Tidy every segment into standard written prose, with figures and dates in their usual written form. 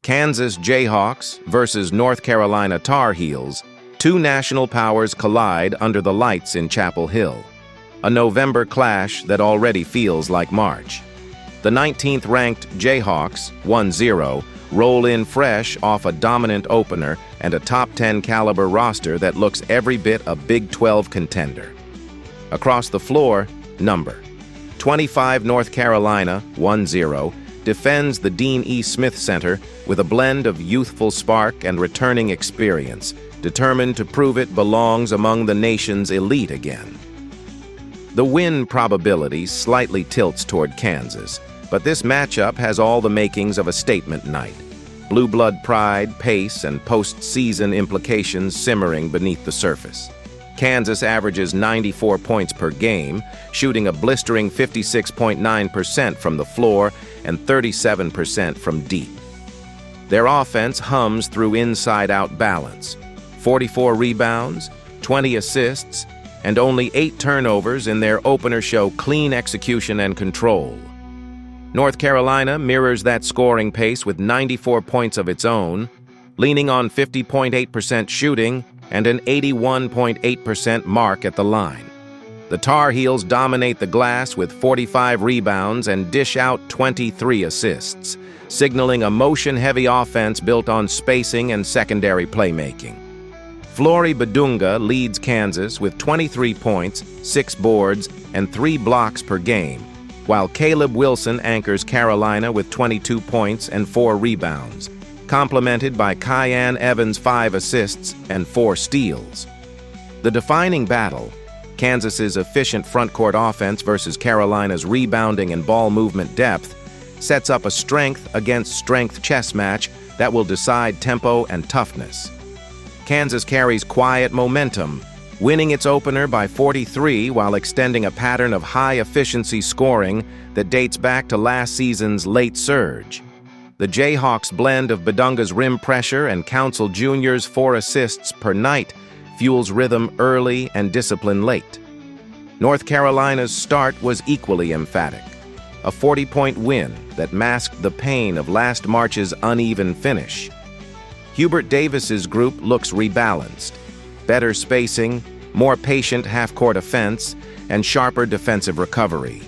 Kansas Jayhawks versus North Carolina Tar Heels, two national powers collide under the lights in Chapel Hill. A November clash that already feels like March. The 19th-ranked Jayhawks, 1-0, roll in fresh off a dominant opener and a top 10 caliber roster that looks every bit a Big 12 contender. Across the floor, number 25 North Carolina, 1-0, defends the Dean E. Smith Center with a blend of youthful spark and returning experience, determined to prove it belongs among the nation's elite again. The win probability slightly tilts toward Kansas, but this matchup has all the makings of a statement night. Blue blood pride, pace, and postseason implications simmering beneath the surface. Kansas averages 94 points per game, shooting a blistering 56.9% from the floor and 37% from deep. Their offense hums through inside-out balance. 44 rebounds, 20 assists, and only 8 turnovers in their opener show clean execution and control. North Carolina mirrors that scoring pace with 94 points of its own, leaning on 50.8% shooting and an 81.8% mark at the line. The Tar Heels dominate the glass with 45 rebounds and dish out 23 assists, signaling a motion-heavy offense built on spacing and secondary playmaking. Flory Badunga leads Kansas with 23 points, 6 boards, and 3 blocks per game, while Caleb Wilson anchors Carolina with 22 points and 4 rebounds, complemented by Kyan Evans' 5 assists and 4 steals. The defining battle, Kansas's efficient front-court offense versus Carolina's rebounding and ball movement depth, sets up a strength-against-strength chess match that will decide tempo and toughness. Kansas carries quiet momentum, winning its opener by 43 while extending a pattern of high-efficiency scoring that dates back to last season's late surge. The Jayhawks' blend of Badunga's rim pressure and Council Jr.'s 4 assists per night fuels rhythm early and discipline late. North Carolina's start was equally emphatic, a 40-point win that masked the pain of last March's uneven finish. Hubert Davis's group looks rebalanced, better spacing, more patient half-court offense, and sharper defensive recovery.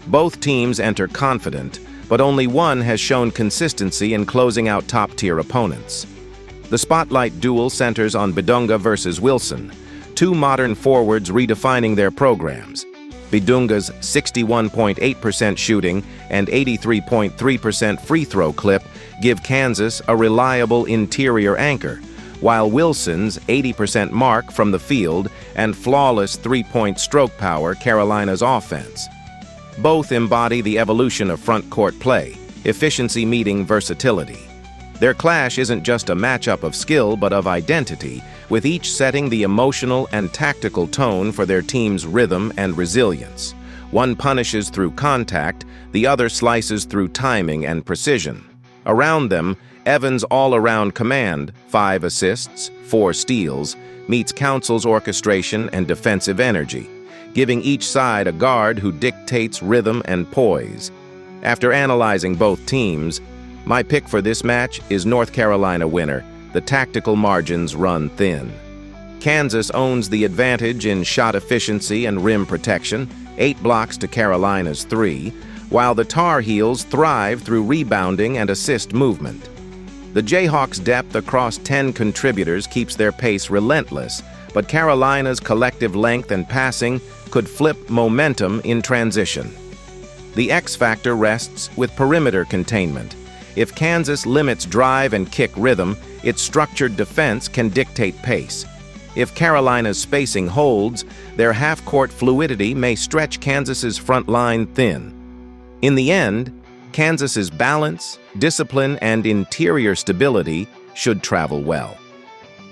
Both teams enter confident, but only one has shown consistency in closing out top-tier opponents. The spotlight duel centers on Badunga versus Wilson, two modern forwards redefining their programs. Badunga's 61.8% shooting and 83.3% free throw clip give Kansas a reliable interior anchor, while Wilson's 80% mark from the field and flawless three-point stroke power Carolina's offense. Both embody the evolution of front-court play, efficiency meeting versatility. Their clash isn't just a matchup of skill but of identity, with each setting the emotional and tactical tone for their team's rhythm and resilience. One punishes through contact, the other slices through timing and precision. Around them, Evans' all-around command, 5 assists, 4 steals, meets Council's orchestration and defensive energy, giving each side a guard who dictates rhythm and poise. After analyzing both teams, my pick for this match is North Carolina winner. The tactical margins run thin. Kansas owns the advantage in shot efficiency and rim protection, 8 blocks to Carolina's 3, while the Tar Heels thrive through rebounding and assist movement. The Jayhawks' depth across 10 contributors keeps their pace relentless, but Carolina's collective length and passing could flip momentum in transition. The X factor rests with perimeter containment. If Kansas limits drive and kick rhythm, its structured defense can dictate pace. If Carolina's spacing holds, their half-court fluidity may stretch Kansas's front line thin. In the end, Kansas's balance, discipline, and interior stability should travel well.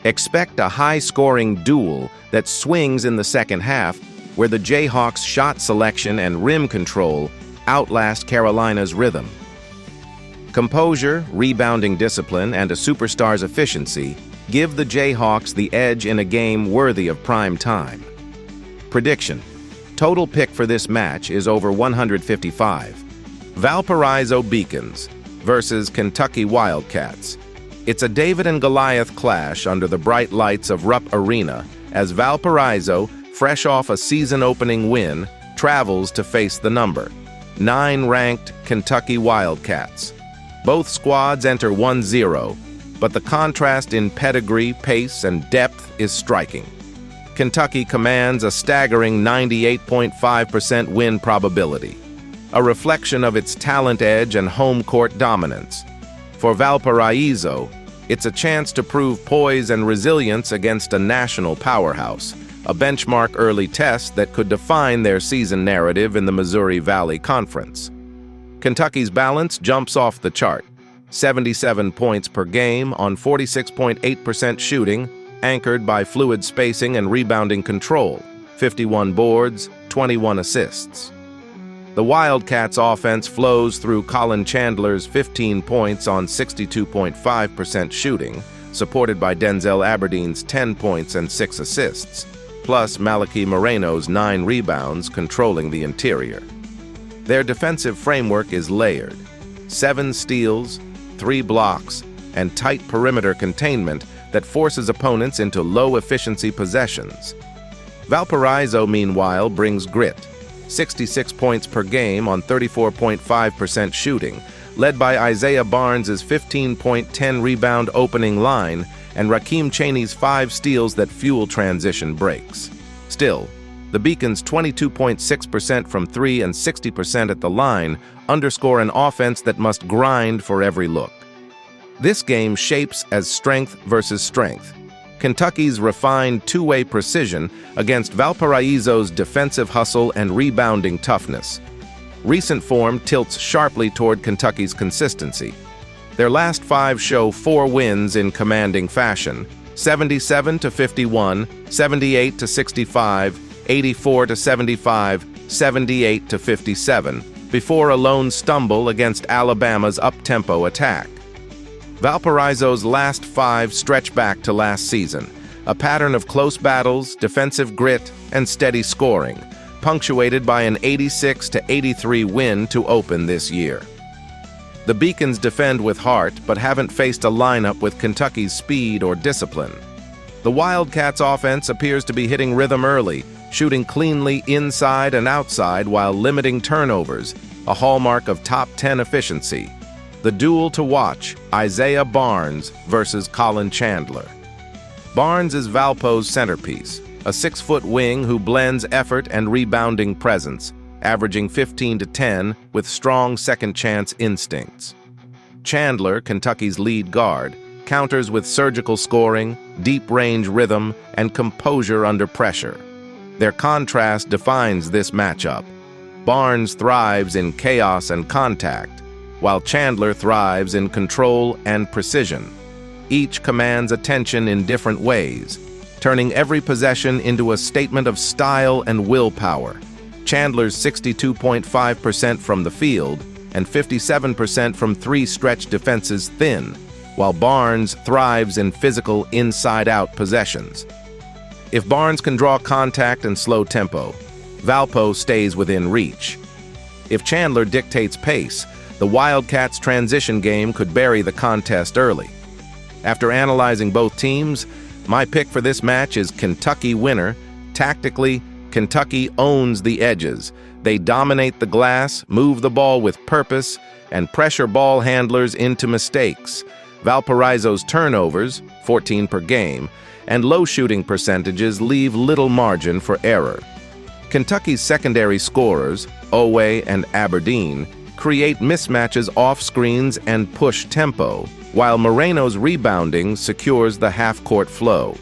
Expect a high-scoring duel that swings in the second half, where the Jayhawks' shot selection and rim control outlast Carolina's rhythm. Composure, rebounding discipline, and a superstar's efficiency give the Jayhawks the edge in a game worthy of prime time. Prediction: total pick for this match is over 155. Valparaiso Beacons versus Kentucky Wildcats. It's a David and Goliath clash under the bright lights of Rupp Arena as Valparaiso, fresh off a season-opening win, travels to face the number 9-ranked Kentucky Wildcats. Both squads enter 1-0, but the contrast in pedigree, pace, and depth is striking. Kentucky commands a staggering 98.5% win probability, a reflection of its talent edge and home court dominance. For Valparaiso, it's a chance to prove poise and resilience against a national powerhouse, a benchmark early test that could define their season narrative in the Missouri Valley Conference. Kentucky's balance jumps off the chart: 77 points per game on 46.8% shooting, anchored by fluid spacing and rebounding control, 51 boards, 21 assists. The Wildcats' offense flows through Colin Chandler's 15 points on 62.5% shooting, supported by Denzel Aberdeen's 10 points and 6 assists, plus Malachi Moreno's 9 rebounds controlling the interior. Their defensive framework is layered: 7 steals, 3 blocks, and tight perimeter containment that forces opponents into low-efficiency possessions. Valparaiso, meanwhile, brings grit: 66 points per game on 34.5% shooting, led by Isaiah Barnes' 15-point-10 rebound opening line and Rakeem Chaney's 5 steals that fuel transition breaks. Still, the Beacons' 22.6% from 3 and 60% at the line underscore an offense that must grind for every look. This game shapes as strength versus strength: Kentucky's refined two-way precision against Valparaiso's defensive hustle and rebounding toughness. Recent form tilts sharply toward Kentucky's consistency. Their last 5 show 4 wins in commanding fashion: 77-51, 78-65, 84-75, 78-57, before a lone stumble against Alabama's up-tempo attack. Valparaiso's last 5 stretch back to last season, a pattern of close battles, defensive grit, and steady scoring, punctuated by an 86-83 win to open this year. The Beacons defend with heart, but haven't faced a lineup with Kentucky's speed or discipline. The Wildcats' offense appears to be hitting rhythm early, shooting cleanly inside and outside while limiting turnovers, a hallmark of top 10 efficiency. The duel to watch: Isaiah Barnes versus Colin Chandler. Barnes is Valpo's centerpiece, a 6-foot wing who blends effort and rebounding presence, averaging 15-10 with strong second-chance instincts. Chandler, Kentucky's lead guard, counters with surgical scoring, deep-range rhythm, and composure under pressure. Their contrast defines this matchup. Barnes thrives in chaos and contact, while Chandler thrives in control and precision. Each commands attention in different ways, turning every possession into a statement of style and willpower. Chandler's 62.5% from the field and 57% from 3 stretch defenses thin, while Barnes thrives in physical inside-out possessions. If Barnes can draw contact and slow tempo, Valpo stays within reach. If Chandler dictates pace, the Wildcats' transition game could bury the contest early. After analyzing both teams, my pick for this match is Kentucky winner. Tactically, Kentucky owns the edges. They dominate the glass, move the ball with purpose, and pressure ball handlers into mistakes. Valparaiso's turnovers, 14 per game, and low shooting percentages leave little margin for error. Kentucky's secondary scorers, Owe and Aberdeen, create mismatches off screens and push tempo, while Moreno's rebounding secures the half-court flow.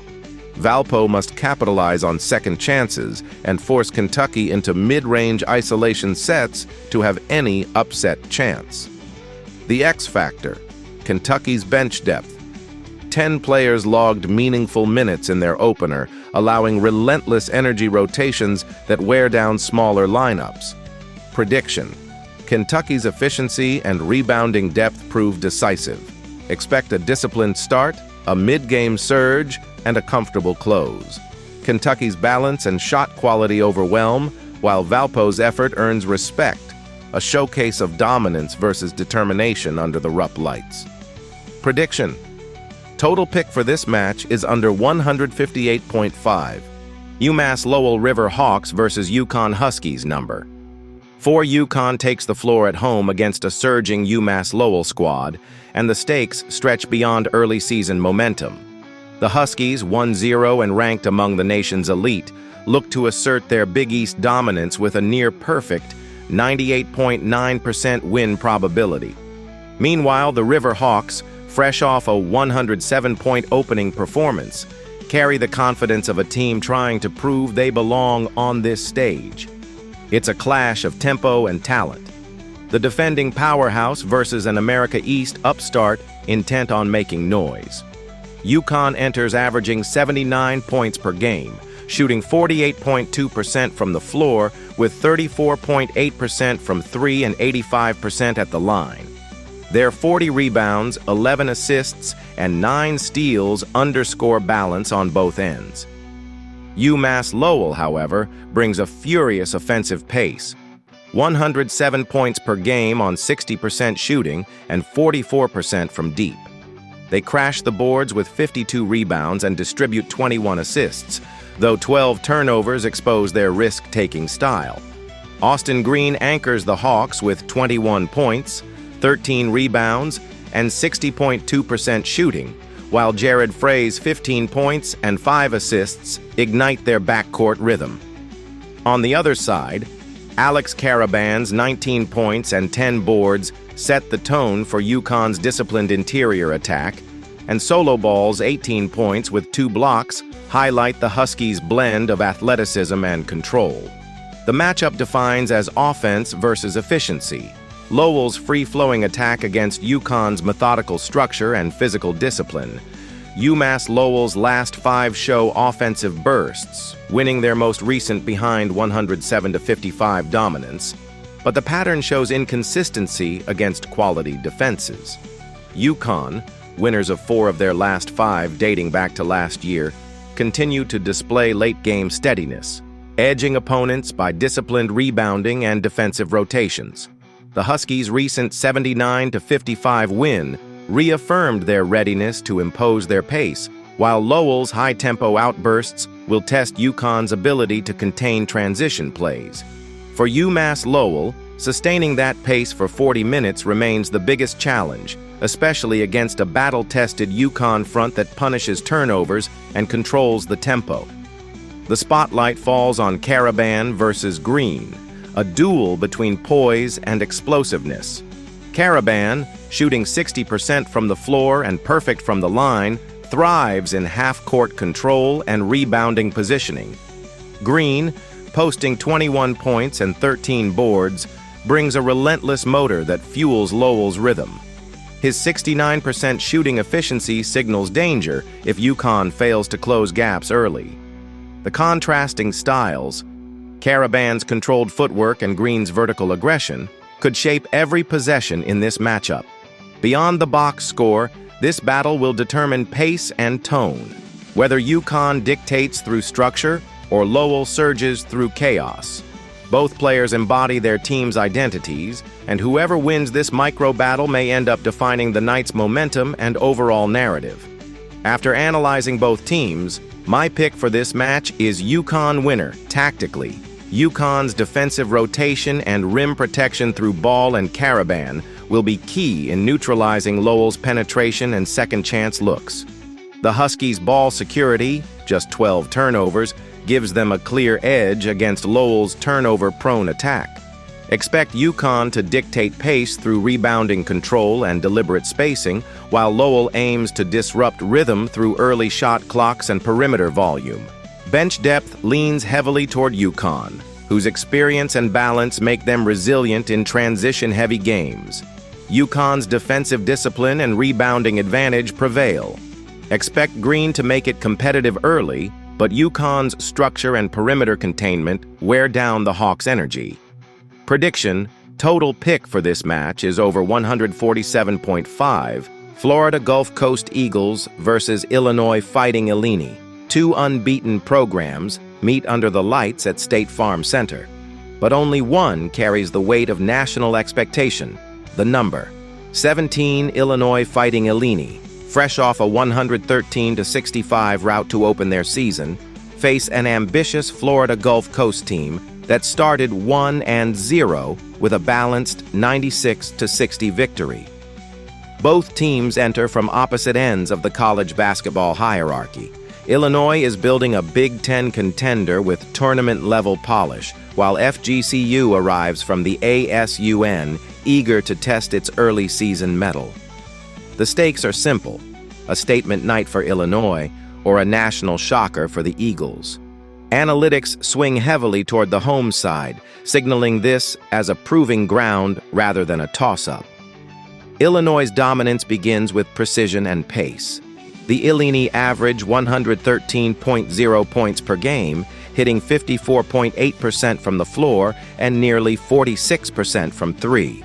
Valpo must capitalize on second chances and force Kentucky into mid-range isolation sets to have any upset chance. The X factor: Kentucky's bench depth. 10 players logged meaningful minutes in their opener, allowing relentless energy rotations that wear down smaller lineups. Prediction: Kentucky's efficiency and rebounding depth prove decisive. Expect a disciplined start, a mid-game surge, and a comfortable close. Kentucky's balance and shot quality overwhelm, while Valpo's effort earns respect, a showcase of dominance versus determination under the rough lights. Prediction: total pick for this match is under 158.5. UMass Lowell River Hawks versus UConn Huskies number. 4 UConn takes the floor at home against a surging UMass Lowell squad, and the stakes stretch beyond early season momentum. The Huskies, 1-0 and ranked among the nation's elite, look to assert their Big East dominance with a near-perfect 98.9% win probability. Meanwhile, the River Hawks, fresh off a 107-point opening performance, carry the confidence of a team trying to prove they belong on this stage. It's a clash of tempo and talent. The defending powerhouse versus an America East upstart intent on making noise. UConn enters averaging 79 points per game, shooting 48.2% from the floor with 34.8% from 3 and 85% at the line. Their 40 rebounds, 11 assists, and 9 steals underscore balance on both ends. UMass Lowell, however, brings a furious offensive pace. 107 points per game on 60% shooting and 44% from deep. They crash the boards with 52 rebounds and distribute 21 assists, though 12 turnovers expose their risk-taking style. Austin Green anchors the Hawks with 21 points, 13 rebounds, and 60.2% shooting, while Jared Frey's 15 points and 5 assists ignite their backcourt rhythm. On the other side, Alex Caraban's 19 points and 10 boards set the tone for UConn's disciplined interior attack, and Solo Ball's 18 points with 2 blocks highlight the Huskies' blend of athleticism and control. The matchup defines as offense versus efficiency. Lowell's free-flowing attack against UConn's methodical structure and physical discipline. UMass Lowell's last 5 show offensive bursts, winning their most recent behind 107-55 dominance. But the pattern shows inconsistency against quality defenses. UConn, winners of 4 of their last 5 dating back to last year, continue to display late-game steadiness, edging opponents by disciplined rebounding and defensive rotations. The Huskies' recent 79-55 win reaffirmed their readiness to impose their pace, while Lowell's high-tempo outbursts will test UConn's ability to contain transition plays. For UMass Lowell, sustaining that pace for 40 minutes remains the biggest challenge, especially against a battle-tested UConn front that punishes turnovers and controls the tempo. The spotlight falls on Caraban versus Green, a duel between poise and explosiveness. Caraban, shooting 60% from the floor and perfect from the line, thrives in half-court control and rebounding positioning. Green, posting 21 points and 13 boards, brings a relentless motor that fuels Lowell's rhythm. His 69% shooting efficiency signals danger if UConn fails to close gaps early. The contrasting styles, Caraban's controlled footwork and Green's vertical aggression, could shape every possession in this matchup. Beyond the box score, this battle will determine pace and tone, whether UConn dictates through structure or Lowell surges through chaos. Both players embody their team's identities, and whoever wins this micro-battle may end up defining the night's momentum and overall narrative. After analyzing both teams, my pick for this match is UConn winner, tactically. UConn's defensive rotation and rim protection through Ball and Caraban will be key in neutralizing Lowell's penetration and second-chance looks. The Huskies' ball security, just 12 turnovers, gives them a clear edge against Lowell's turnover-prone attack. Expect UConn to dictate pace through rebounding control and deliberate spacing, while Lowell aims to disrupt rhythm through early shot clocks and perimeter volume. Bench depth leans heavily toward UConn, whose experience and balance make them resilient in transition-heavy games. UConn's defensive discipline and rebounding advantage prevail. Expect Green to make it competitive early, but UConn's structure and perimeter containment wear down the Hawks' energy. Prediction: total pick for this match is over 147.5. Florida Gulf Coast Eagles versus Illinois Fighting Illini. 2 unbeaten programs meet under the lights at State Farm Center. But only one carries the weight of national expectation, the number. 17 Illinois Fighting Illini, fresh off a 113-65 rout to open their season, face an ambitious Florida Gulf Coast team that started 1-0 with a balanced 96-60 victory. Both teams enter from opposite ends of the college basketball hierarchy. Illinois is building a Big Ten contender with tournament-level polish, while FGCU arrives from the ASUN, eager to test its early season mettle. The stakes are simple: a statement night for Illinois or a national shocker for the Eagles. Analytics swing heavily toward the home side, signaling this as a proving ground rather than a toss-up. Illinois' dominance begins with precision and pace. The Illini average 113.0 points per game, hitting 54.8% from the floor and nearly 46% from three.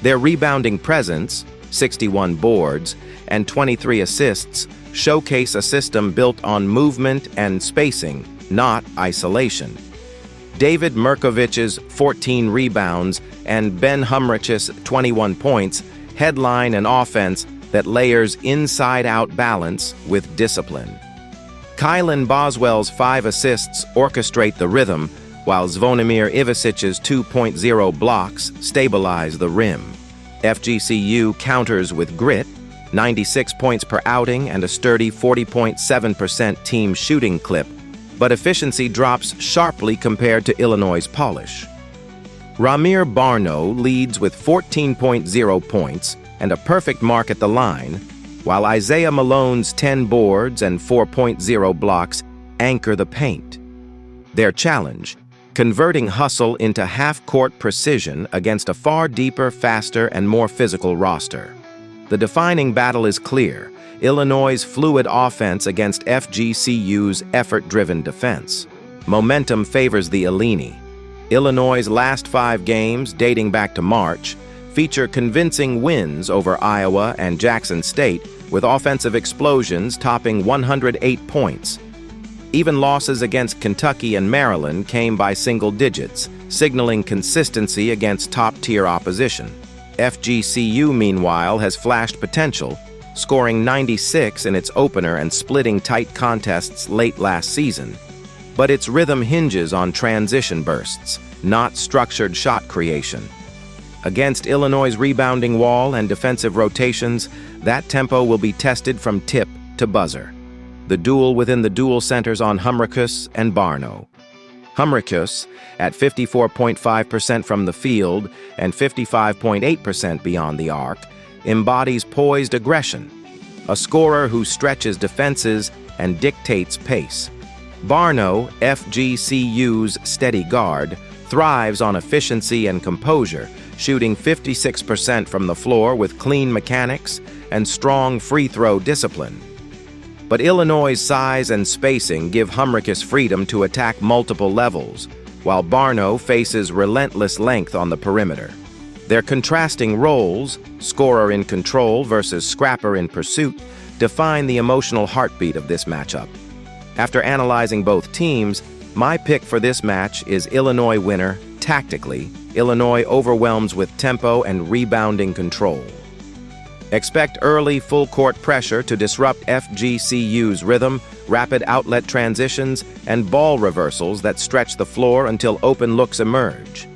Their rebounding presence, 61 boards, and 23 assists, showcase a system built on movement and spacing, not isolation. David Mirkovich's 14 rebounds and Ben Humrich's 21 points headline an offense that layers inside-out balance with discipline. Kylan Boswell's 5 assists orchestrate the rhythm, while Zvonimir Ivasic's 2.0 blocks stabilize the rim. FGCU counters with grit, 96 points per outing and a sturdy 40.7% team shooting clip, but efficiency drops sharply compared to Illinois' polish. Ramir Barno leads with 14.0 points and a perfect mark at the line, while Isaiah Malone's 10 boards and 4.0 blocks anchor the paint. Their challenge: converting hustle into half-court precision against a far deeper, faster, and more physical roster. The defining battle is clear: Illinois' fluid offense against FGCU's effort-driven defense. Momentum favors the Illini. Illinois' last 5 games, dating back to March, feature convincing wins over Iowa and Jackson State, with offensive explosions topping 108 points. Even losses against Kentucky and Maryland came by single digits, signaling consistency against top-tier opposition. FGCU, meanwhile, has flashed potential, scoring 96 in its opener and splitting tight contests late last season. But its rhythm hinges on transition bursts, not structured shot creation. Against Illinois' rebounding wall and defensive rotations, that tempo will be tested from tip to buzzer. The duel within the dual centers on Humrichus and Barno. Humrichus, at 54.5% from the field and 55.8% beyond the arc, embodies poised aggression, a scorer who stretches defenses and dictates pace. Barno, FGCU's steady guard, thrives on efficiency and composure, shooting 56% from the floor with clean mechanics and strong free-throw discipline. But Illinois' size and spacing give Humrichus freedom to attack multiple levels, while Barno faces relentless length on the perimeter. Their contrasting roles, scorer in control versus scrapper in pursuit, define the emotional heartbeat of this matchup. After analyzing both teams, my pick for this match is Illinois winner tactically. Illinois overwhelms with tempo and rebounding control. Expect early full-court pressure to disrupt FGCU's rhythm, rapid outlet transitions, and ball reversals that stretch the floor until open looks emerge.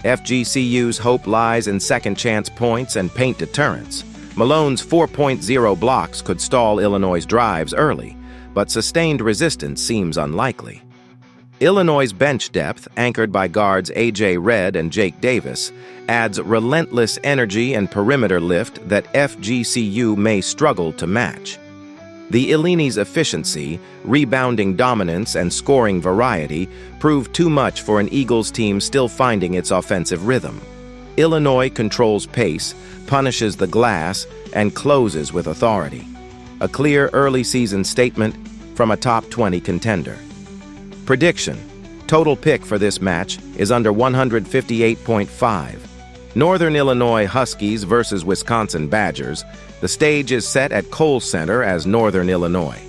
FGCU's hope lies in second-chance points and paint deterrence. Malone's 4.0 blocks could stall Illinois' drives early, but sustained resistance seems unlikely. Illinois' bench depth, anchored by guards A.J. Redd and Jake Davis, adds relentless energy and perimeter lift that FGCU may struggle to match. The Illini's efficiency, rebounding dominance, and scoring variety prove too much for an Eagles team still finding its offensive rhythm. Illinois controls pace, punishes the glass, and closes with authority. A clear early season statement from a top 20 contender. Prediction: total pick for this match is under 158.5. Northern Illinois Huskies versus Wisconsin Badgers. The stage is set at Kohl Center as Northern Illinois.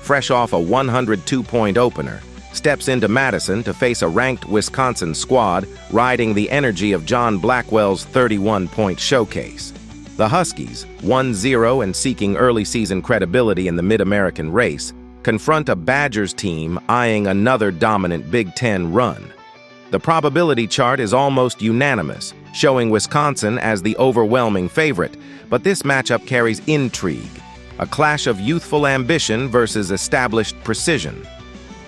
Fresh off a 102-point opener, steps into Madison to face a ranked Wisconsin squad riding the energy of John Blackwell's 31-point showcase. The Huskies, 1-0 and seeking early season credibility in the Mid-American race, confront a Badgers team eyeing another dominant Big Ten run. The probability chart is almost unanimous, showing Wisconsin as the overwhelming favorite, but this matchup carries intrigue, a clash of youthful ambition versus established precision.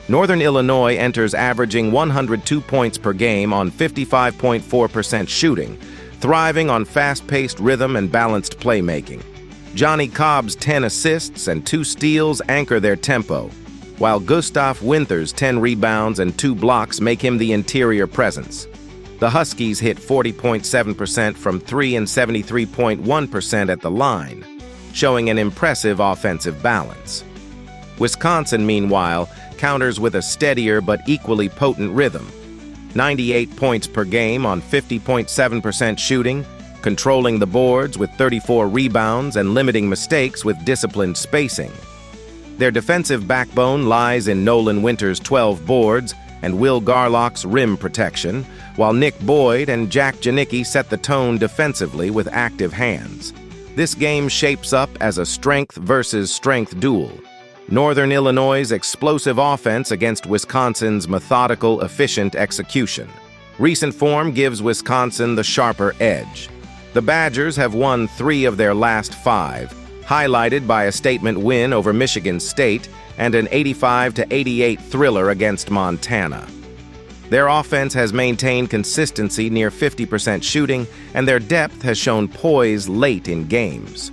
Northern Illinois enters averaging 102 points per game on 55.4% shooting, thriving on fast-paced rhythm and balanced playmaking. Johnny Cobb's 10 assists and 2 steals anchor their tempo, while Gustav Winther's 10 rebounds and 2 blocks make him the interior presence. The Huskies hit 40.7% from 3 and 73.1% at the line, showing an impressive offensive balance. Wisconsin, meanwhile, counters with a steadier but equally potent rhythm. 98 points per game on 50.7% shooting, controlling the boards with 34 rebounds and limiting mistakes with disciplined spacing. Their defensive backbone lies in Nolan Winter's 12 boards and Will Garlock's rim protection, while Nick Boyd and Jack Janicki set the tone defensively with active hands. This game shapes up as a strength versus strength duel. Northern Illinois' explosive offense against Wisconsin's methodical, efficient execution. Recent form gives Wisconsin the sharper edge. The Badgers have won 3 of their last 5, highlighted by a statement win over Michigan State and an 85-88 thriller against Montana. Their offense has maintained consistency near 50% shooting, and their depth has shown poise late in games.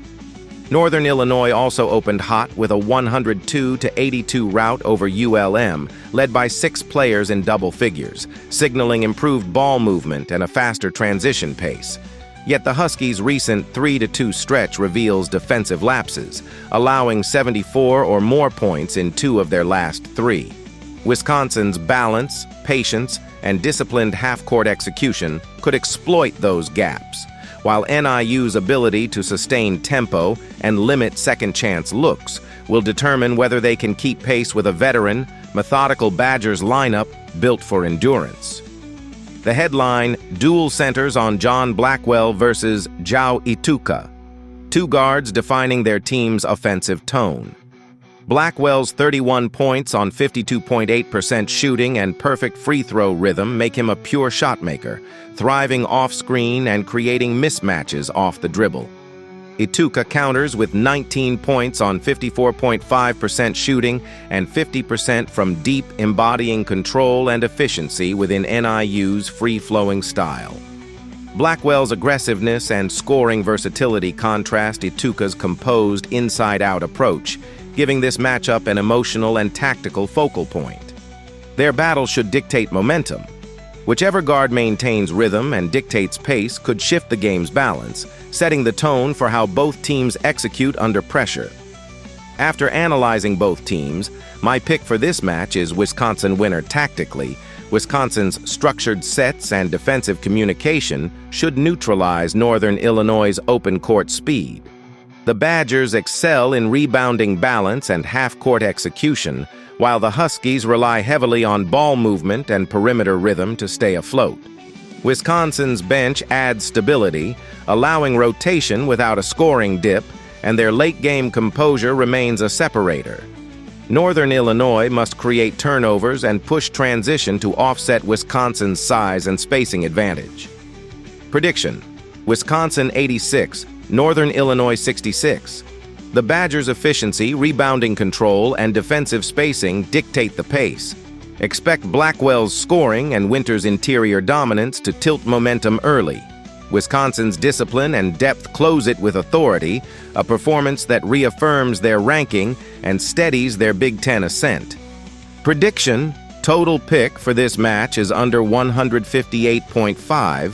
Northern Illinois also opened hot with a 102-82 rout over ULM, led by 6 players in double figures, signaling improved ball movement and a faster transition pace. Yet the Huskies' recent 3-2 stretch reveals defensive lapses, allowing 74 or more points in 2 of their last 3. Wisconsin's balance, patience, and disciplined half-court execution could exploit those gaps, while NIU's ability to sustain tempo and limit second-chance looks will determine whether they can keep pace with a veteran, methodical Badgers lineup built for endurance. The headline, dual centers on John Blackwell versus João Ituka, 2 guards defining their team's offensive tone. Blackwell's 31 points on 52.8% shooting and perfect free throw rhythm make him a pure shot maker, thriving off-screen and creating mismatches off the dribble. Ituka counters with 19 points on 54.5% shooting and 50% from deep, embodying control and efficiency within NIU's free-flowing style. Blackwell's aggressiveness and scoring versatility contrast Ituka's composed inside-out approach, giving this matchup an emotional and tactical focal point. Their battle should dictate momentum. Whichever guard maintains rhythm and dictates pace could shift the game's balance, setting the tone for how both teams execute under pressure. After analyzing both teams, my pick for this match is Wisconsin winner tactically. Wisconsin's structured sets and defensive communication should neutralize Northern Illinois' open court speed. The Badgers excel in rebounding balance and half-court execution, while the Huskies rely heavily on ball movement and perimeter rhythm to stay afloat. Wisconsin's bench adds stability, allowing rotation without a scoring dip, and their late-game composure remains a separator. Northern Illinois must create turnovers and push transition to offset Wisconsin's size and spacing advantage. Prediction: Wisconsin 86, Northern Illinois 66. The Badgers' efficiency, rebounding control, and defensive spacing dictate the pace. Expect Blackwell's scoring and Winter's interior dominance to tilt momentum early. Wisconsin's discipline and depth close it with authority, a performance that reaffirms their ranking and steadies their Big Ten ascent. Prediction: total pick for this match is under 158.5.